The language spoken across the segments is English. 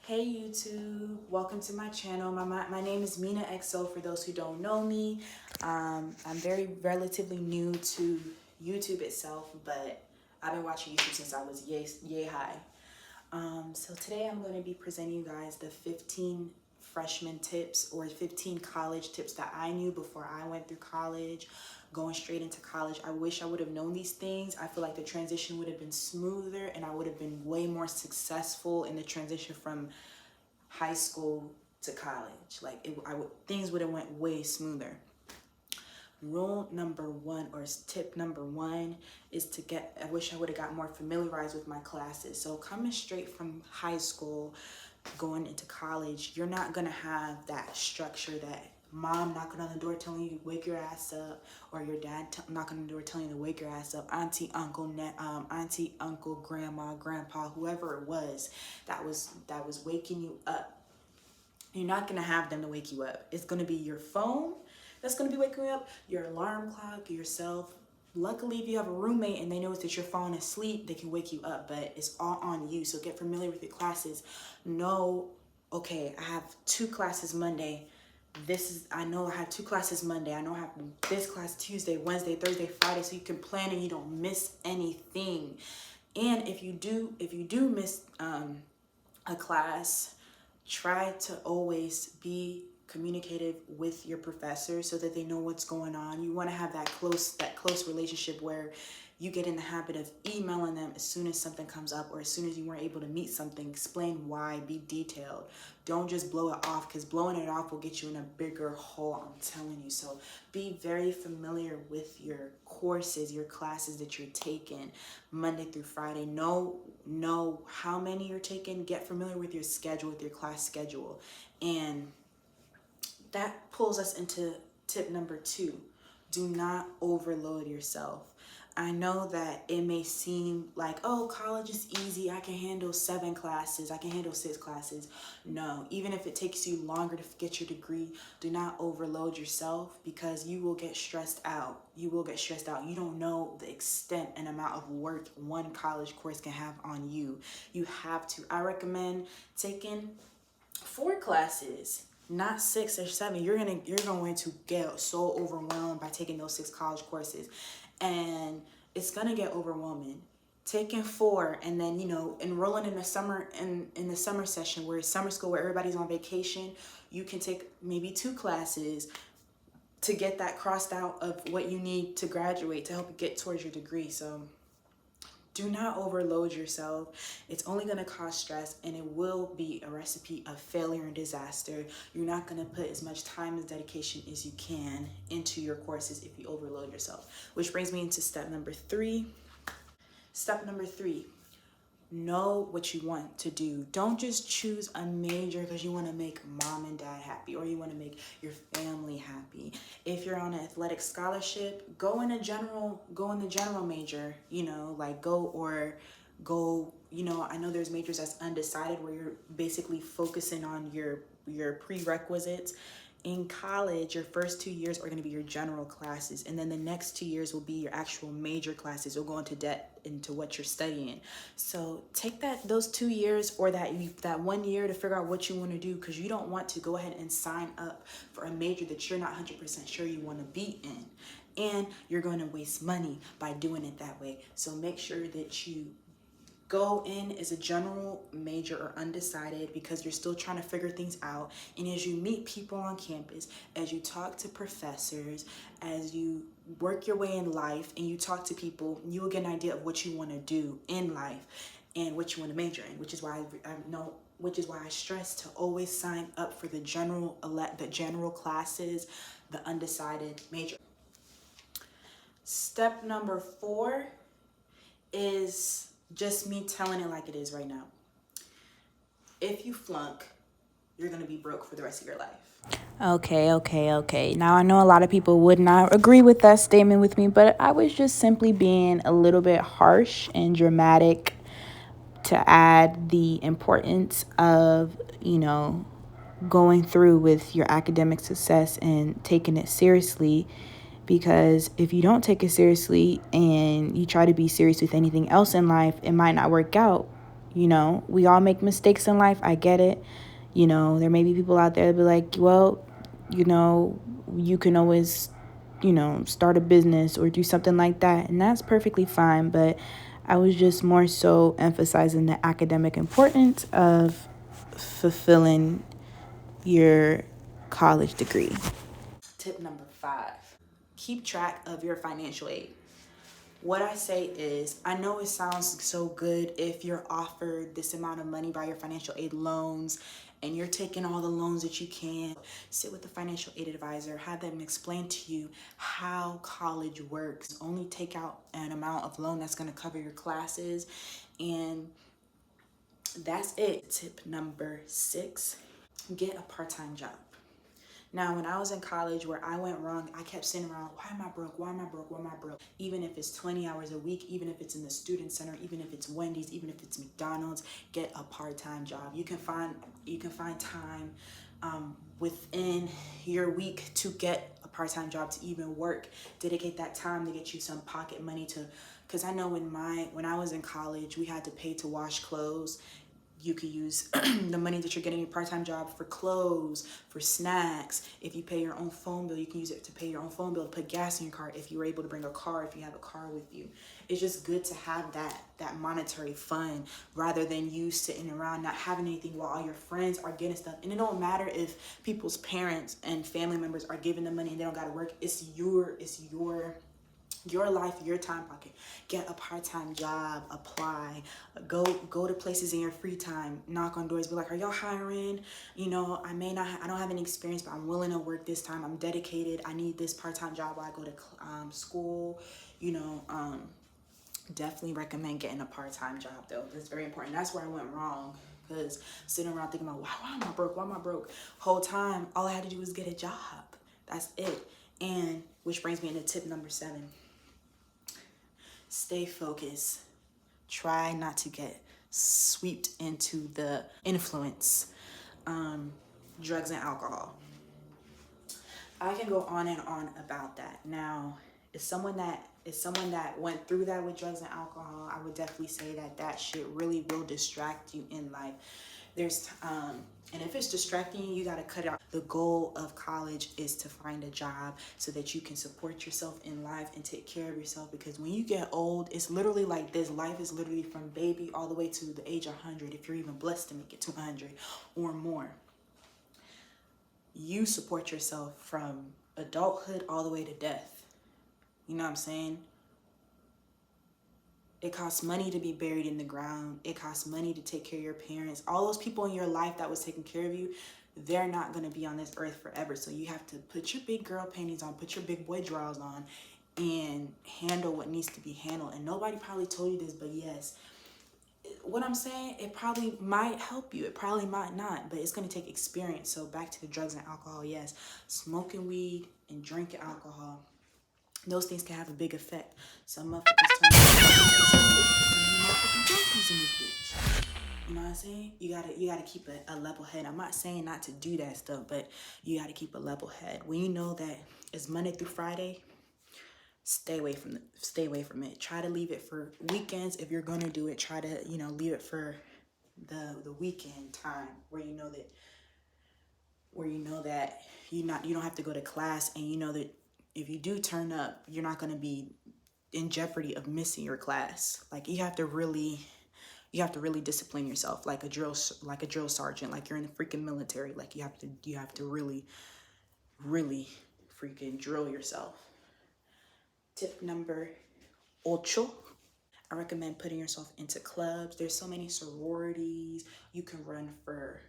Hey YouTube, welcome to my channel. My name is Minaxo for those who don't know me. I'm very relatively new to YouTube itself, but I've been watching YouTube since I was yay high. So today I'm going to be presenting you guys the 15 freshman tips or 15 college tips that I knew before I went through college, going straight into college. I wish I would have known these things. I feel like the transition would have been smoother and I would have been way more successful in the transition from high school to college. Things would have went way smoother. Rule number one, or tip number one, is to get, I wish I would have got more familiarized with my classes. So coming straight from high school, going into college, you're not gonna have that structure, that mom knocking on the door telling you to wake your ass up, or your dad knocking on the door telling you to wake your ass up, auntie, uncle, grandma, grandpa, whoever it was that was waking you up. You're not gonna have them to wake you up. It's gonna be your phone that's gonna be waking you up, your alarm clock, yourself. Luckily, if you have a roommate and they notice that you're falling asleep, they can wake you up, but it's all on you. So get familiar with your classes. Know, okay, I have 2 classes Monday. I know I have 2 classes Monday. I know I have this class Tuesday, Wednesday, Thursday, Friday, so you can plan and you don't miss anything. And if you do miss a class, try to always be communicative with your professors so that they know what's going on. You want to have that close relationship where you get in the habit of emailing them as soon as something comes up, or as soon as you weren't able to meet something. Explain why, be detailed. Don't just blow it off, because blowing it off will get you in a bigger hole, I'm telling you. So be very familiar with your courses, your classes that you're taking Monday through Friday. Know how many you're taking. Get familiar with your schedule, with your class schedule. And that pulls us into tip number 2. Do not overload yourself. I know that it may seem like, oh, college is easy. I can handle 7 classes. I can handle 6 classes. No, even if it takes you longer to get your degree, do not overload yourself, because you will get stressed out. You will get stressed out. You don't know the extent and amount of work one college course can have on you. You have to. I recommend taking 4 classes, not 6 or 7. You're going to get so overwhelmed by taking those 6 college courses, and it's gonna get overwhelming. Taking 4 and then enrolling in the summer session, where it's summer school, where everybody's on vacation, you can take maybe 2 classes to get that crossed out of what you need to graduate, to help you get towards your degree. So do not overload yourself. It's only going to cause stress, and it will be a recipe of failure and disaster. You're not going to put as much time and dedication as you can into your courses if you overload yourself. Which brings me into step number 3. Step number 3. Know what you want to do. Don't just choose a major because you want to make mom and dad happy, or you want to make your family happy. If you're on an athletic scholarship, go in the general major, I know there's majors that's undecided, where you're basically focusing on your prerequisites. In college, your first 2 years are going to be your general classes, and then the next 2 years will be your actual major classes. You'll go into depth into what you're studying. So take those 2 years, or that 1 year, to figure out what you want to do, because you don't want to go ahead and sign up for a major that you're not 100% sure you want to be in, and you're going to waste money by doing it that way. So make sure that you go in as a general major or undecided, because you're still trying to figure things out. And as you meet people on campus, as you talk to professors, as you work your way in life and you talk to people, you will get an idea of what you want to do in life and what you want to major in, which is why I stress to always sign up for the general classes, the undecided major. Step number 4 is just me telling it like it is right now. If you flunk, you're going to be broke for the rest of your life. Okay. Now, I know a lot of people would not agree with that statement with me, but I was just simply being a little bit harsh and dramatic to add the importance of, going through with your academic success and taking it seriously. Because if you don't take it seriously and you try to be serious with anything else in life, it might not work out. You know, we all make mistakes in life. I get it. You know, there may be people out there that be like, well, you know, you can always, you know, start a business or do something like that. And that's perfectly fine. But I was just more so emphasizing the academic importance of fulfilling your college degree. Tip number 5, keep track of your financial aid. What I say is, I know it sounds so good if you're offered this amount of money by your financial aid loans and you're taking all the loans that you can. Sit with the financial aid advisor, have them explain to you how college works. Only take out an amount of loan that's going to cover your classes, and that's it. Tip number 6, get a part-time job. Now, when I was in college, where I went wrong, I kept sitting around, why am I broke? Why am I broke? Why am I broke? Even if it's 20 hours a week, even if it's in the student center, even if it's Wendy's, even if it's McDonald's, get a part-time job. You can find time within your week to get a part-time job, to even work. Dedicate that time to get you some pocket money to, because I know when I was in college, we had to pay to wash clothes. You could use the money that you're getting your part-time job for clothes, for snacks. If you pay your own phone bill, you can use it to pay your own phone bill, to put gas in your car if you were able to bring a car, if you have a car with you. It's just good to have that monetary fund rather than you sitting around not having anything while all your friends are getting stuff. And it don't matter if people's parents and family members are giving them money and they don't gotta work. It's your life, your time pocket. Get a part-time job, apply, go to places in your free time, knock on doors, be like, are y'all hiring? You know, I don't have any experience, but I'm willing to work this time. I'm dedicated. I need this part-time job while I go to school. You know, definitely recommend getting a part-time job though. That's very important. That's where I went wrong, because sitting around thinking about, why am I broke? Why am I broke? Whole time, all I had to do was get a job. That's it. And which brings me into tip number 7. Stay focused. Try not to get swept into the influence, drugs and alcohol. I can go on and on about that. Now, as someone that went through that with drugs and alcohol, I would definitely say that shit really will distract you in life. And if it's distracting you, you gotta cut it out. The goal of college is to find a job so that you can support yourself in life and take care of yourself, because when you get old, it's literally like this. Life is literally from baby all the way to the age of 100, if you're even blessed to make it to 100 or more. You support yourself from adulthood all the way to death. You know what I'm saying? It costs money to be buried in the ground. It costs money to take care of your parents. All those people in your life that was taking care of you, they're not going to be on this earth forever. So you have to put your big girl panties on, put your big boy drawers on, and handle what needs to be handled. And nobody probably told you this, but yes, what I'm saying, it probably might help you. It probably might not, but it's going to take experience. So back to the drugs and alcohol, yes. Smoking weed and drinking alcohol, those things can have a big effect. Some motherfuckers turn motherfucking junkies in this bitch. You know what I'm saying? You gotta keep a level head. I'm not saying not to do that stuff, but you gotta keep a level head. When you know that it's Monday through Friday, stay away from it. Try to leave it for weekends. If you're gonna do it, try to, you know, leave it for the weekend time where you know that you don't have to go to class, and you know that if you do turn up, you're not going to be in jeopardy of missing your class. Like you have to really discipline yourself like a drill sergeant, like you're in the freaking military. Like you have to really freaking drill yourself. Tip number 8. I recommend putting yourself into clubs. There's so many sororities. You can run for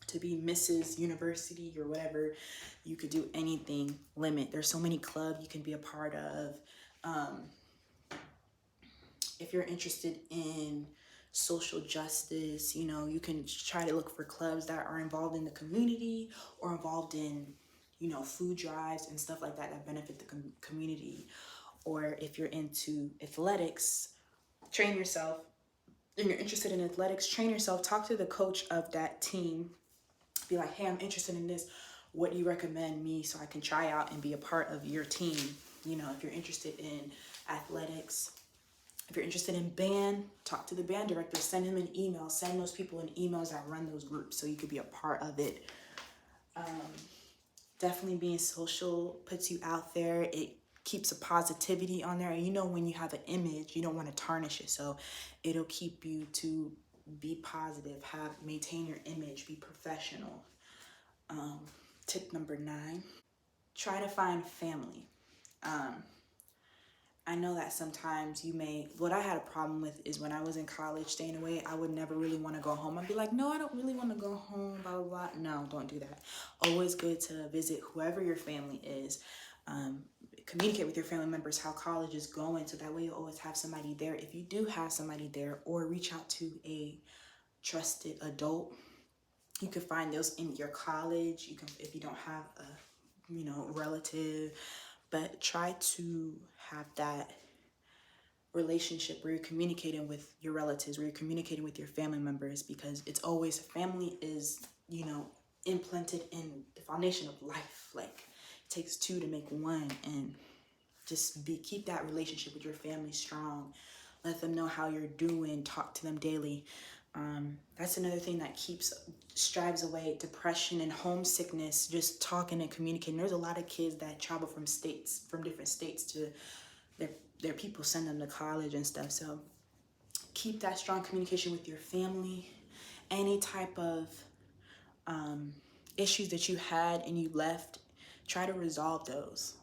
to be Mrs. University or whatever. You could do anything. There's so many clubs you can be a part of. If you're interested in social justice, you know, you can try to look for clubs that are involved in the community or involved in, you know, food drives and stuff like that benefit the community. Or if you're into athletics, train yourself. And you're interested in athletics, train yourself. Talk to the coach of that team. Be like, hey, I'm interested in this. What do you recommend me so I can try out and be a part of your team? You know, if you're interested in athletics, If you're interested in band, talk to the band director, send him an email, send those people an emails that run those groups so you could be a part of it. Definitely being social puts you out there. It keeps a positivity on there. And you know, when you have an image, you don't want to tarnish it. So it'll keep you to be positive, maintain your image, be professional. Tip number 9, try to find family. I know that sometimes what I had a problem with is when I was in college staying away, I would never really want to go home. I'd be like, no, I don't really want to go home, blah, blah, blah. No, don't do that. Always good to visit whoever your family is. Communicate with your family members how college is going, so that way you'll always have somebody there. If you do have somebody there, or reach out to a trusted adult. You can find those in your college. You can, if you don't have a relative, but try to have that relationship where you're communicating with your relatives, where you're communicating with your family members, because it's always, family is, implanted in the foundation of life. Like, it takes two to make one, and just keep that relationship with your family strong. Let them know how you're doing. Talk to them daily. That's another thing that strives away depression and homesickness, just talking and communicating. There's a lot of kids that travel from different states to their people send them to college and stuff. So keep that strong communication with your family. Any type of issues that you had and you left, try to resolve those.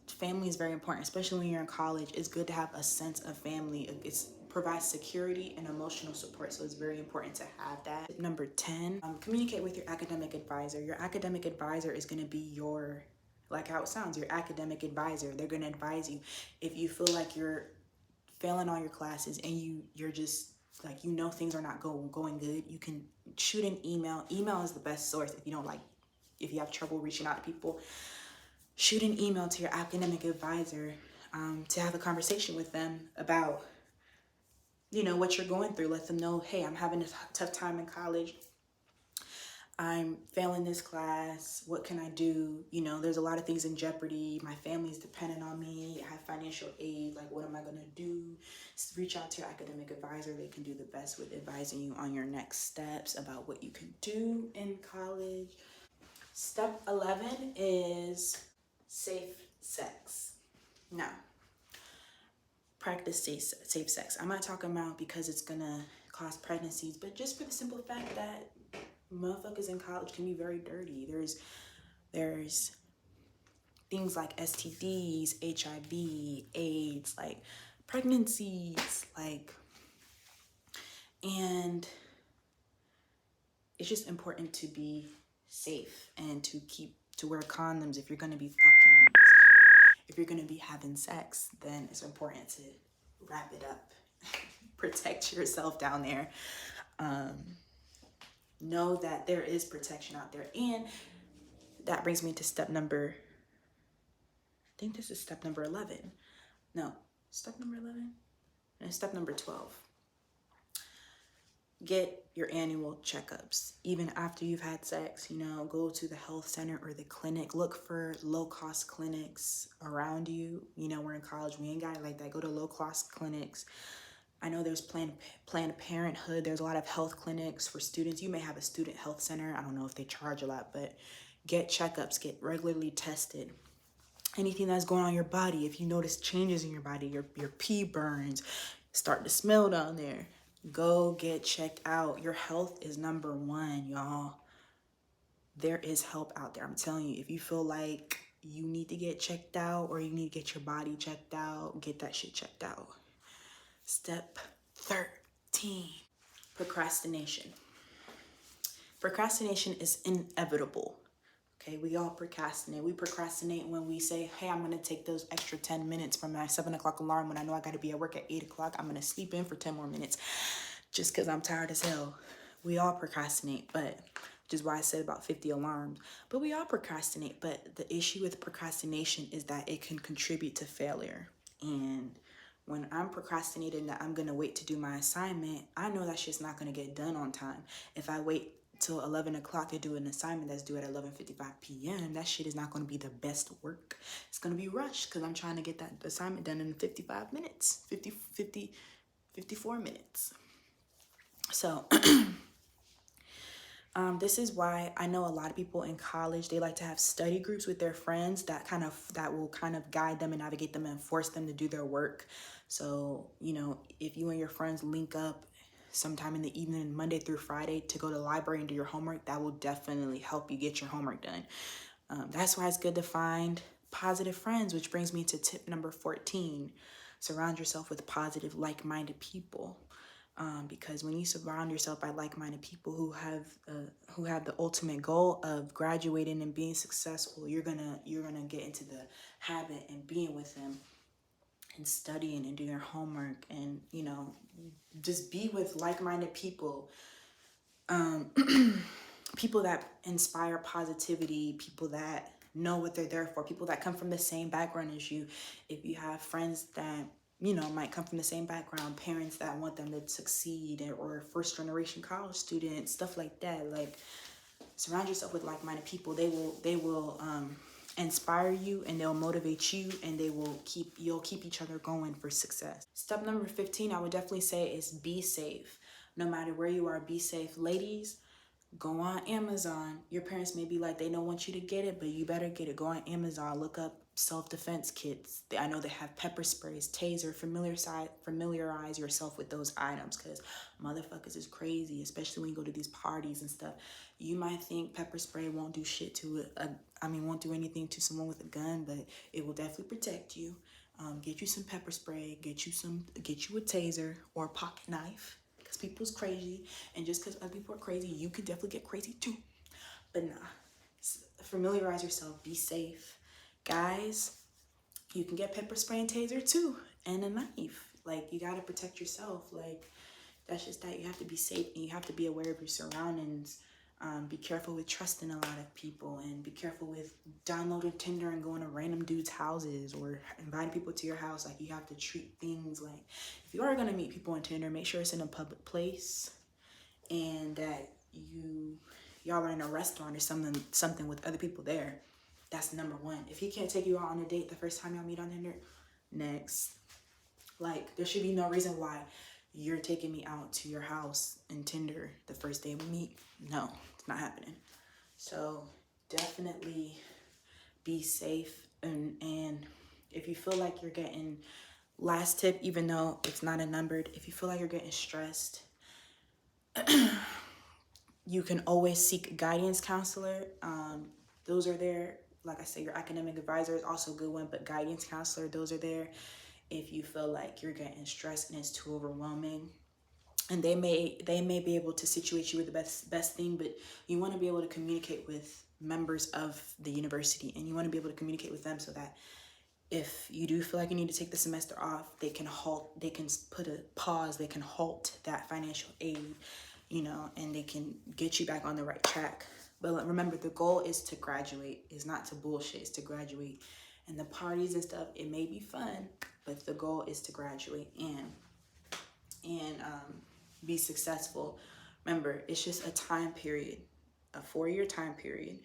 Family is very important, especially when you're in college. It's good to have a sense of family. It provides security and emotional support, so it's very important to have that. Number 10, communicate with your academic advisor. Your academic advisor is going to be like how it sounds, your academic advisor. They're going to advise you. If you feel like you're failing all your classes and you're just like, things are not going good, you can shoot an email. Email is the best source. If you have trouble reaching out to people, shoot an email to your academic advisor to have a conversation with them about, what you're going through. Let them know, hey, I'm having a tough time in college. I'm failing this class. What can I do? There's a lot of things in jeopardy. My family's dependent on me. I have financial aid. Like, what am I going to do? Reach out to your academic advisor. They can do the best with advising you on your next steps about what you can do in college. Step 11 is safe sex. Now, practice safe sex. I'm not talking about because it's going to cause pregnancies, but just for the simple fact that motherfuckers in college can be very dirty. There's things like STDs, HIV, AIDS, like pregnancies, and it's just important to be safe and to wear condoms if you're going to be having sex. Then it's important to wrap it up. Protect yourself down there. Know that there is protection out there. And that brings me to step number 11. No, step number 11? And step number 12. Get your annual checkups. Even after you've had sex, go to the health center or the clinic. Look for low-cost clinics around you. We're in college. We ain't got it like that. Go to low-cost clinics. I know there's Planned Parenthood. There's a lot of health clinics for students. You may have a student health center. I don't know if they charge a lot, but get checkups. Get regularly tested. Anything that's going on in your body, if you notice changes in your body, your pee burns, start to smell down there, go get checked out. Your health is number one, y'all. There is help out there. I'm telling you, if you feel like you need to get checked out or you need to get your body checked out, get that shit checked out. Step 13, procrastination. Procrastination is inevitable. Okay, we all procrastinate. We procrastinate when we say, hey, I'm going to take those extra 10 minutes from my 7 o'clock alarm when I know I got to be at work at 8 o'clock. I'm going to sleep in for 10 more minutes just because I'm tired as hell. We all procrastinate, which is why I said about 50 alarms. But we all procrastinate. But the issue with procrastination is that it can contribute to failure. And when I'm procrastinating that I'm going to wait to do my assignment, I know that shit's not going to get done on time. If I wait till 11 o'clock to do an assignment that's due at 11:55 p.m., that shit is not going to be the best work. It's going to be rushed because I'm trying to get that assignment done in 55 minutes, 54 minutes. So this is why I know a lot of people in college, they like to have study groups with their friends that will kind of guide them and navigate them and force them to do their work. So, you know, if you and your friends link up sometime in the evening, Monday through Friday, to go to the library and do your homework, that will definitely help you get your homework done. That's why it's good to find positive friends, which brings me to tip number 14. Surround yourself with positive, like-minded people. Because when you surround yourself by like-minded people who have the ultimate goal of graduating and being successful, you're gonna get into the habit and being with them and studying and doing your homework, and you know, just be with like-minded people. People that inspire positivity, people that know what they're there for, people that come from the same background as you. If you have friends that, you know, might come from the same background, parents that want them to succeed, or first generation college students, stuff like that, like, surround yourself with like-minded people. They will inspire you, and they'll motivate you, and you'll keep each other going for success. Step number 15, I would definitely say, is be safe. No matter where you are, be safe. Ladies, go on Amazon. Your parents may be like, they don't want you to get it, but you better get it. Go on Amazon, look up self-defense kits. I know they have pepper sprays, taser. Familiarize yourself with those items, because motherfuckers is crazy, especially when you go to these parties and stuff. You might think pepper spray won't do shit to won't do anything to someone with a gun, but it will definitely protect you. Get you some pepper spray, get you a taser or a pocket knife, because people's crazy, and just because other people are crazy, you could definitely get crazy too. But nah, familiarize yourself, be safe. Guys, you can get pepper spray and taser too, and a knife. Like, you gotta protect yourself. Like, that's just that. You have to be safe, and you have to be aware of your surroundings. Be careful with trusting a lot of people, and be careful with downloading Tinder and going to random dudes' houses or inviting people to your house. Like, you have to treat things like, if you are gonna meet people on Tinder, make sure it's in a public place, and that y'all are in a restaurant or something with other people there. That's number one. If he can't take you out on a date the first time y'all meet on Tinder, next. Like, there should be no reason why you're taking me out to your house in Tinder the first day we meet. No, it's not happening. So definitely be safe. And if you feel like you're getting, last tip, even though it's not a numbered, if you feel like you're getting stressed, you can always seek a guidance counselor. Those are there. Like I said, your academic advisor is also a good one, but guidance counselor, those are there if you feel like you're getting stressed and it's too overwhelming. And they may be able to situate you with the best thing, but you want to be able to communicate with members of the university, and you want to be able to communicate with them so that if you do feel like you need to take the semester off, they can put a pause, they can halt that financial aid, you know, and they can get you back on the right track. But remember, the goal is to graduate, is not to bullshit, it's to graduate. And the parties and stuff, it may be fun, but the goal is to graduate and be successful. Remember, it's just a time period, a 4-year time period,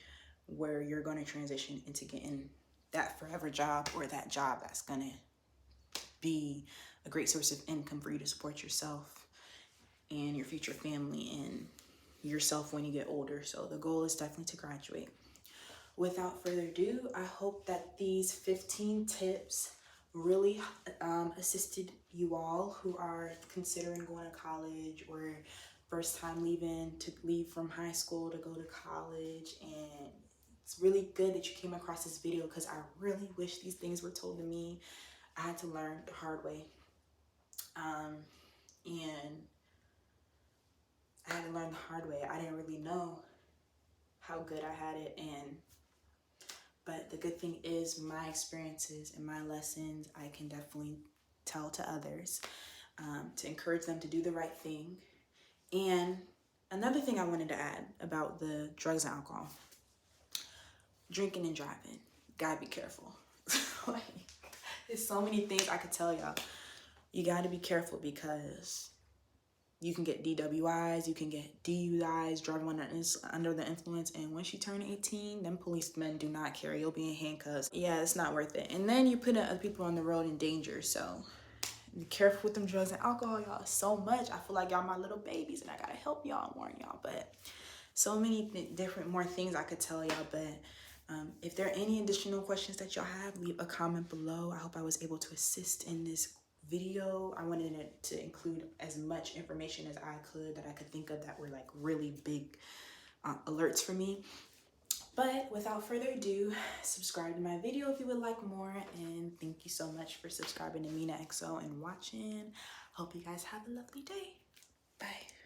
where you're going to transition into getting that forever job, or that job that's going to be a great source of income for you to support yourself and your future family and yourself when you get older. So the goal is definitely to graduate. Without further ado, I hope that these 15 tips really assisted you all who are considering going to college, or first time leave from high school to go to college. And it's really good that you came across this video, because I really wish these things were told to me. I had to learn the hard way. And I had to learn the hard way. I didn't really know how good I had it. But the good thing is, my experiences and my lessons, I can definitely tell to others, to encourage them to do the right thing. And another thing I wanted to add about the drugs and alcohol: drinking and driving. Gotta be careful. Like, there's so many things I could tell y'all. You gotta be careful, because you can get DWIs, you can get DUIs, driving under the influence. And once you turn 18, them policemen do not care. You'll be in handcuffs. Yeah, it's not worth it. And then you put other people on the road in danger. So be careful with them drugs and alcohol, y'all. So much. I feel like y'all my little babies and I gotta help y'all and warn y'all. But so many different more things I could tell y'all. But if there are any additional questions that y'all have, leave a comment below. I hope I was able to assist in this video. I wanted it to include as much information as I could think of that were like really big alerts for me. But without further ado, subscribe to my video if you would like more, and thank you so much for subscribing to Minaxo and watching. Hope you guys have a lovely day. Bye.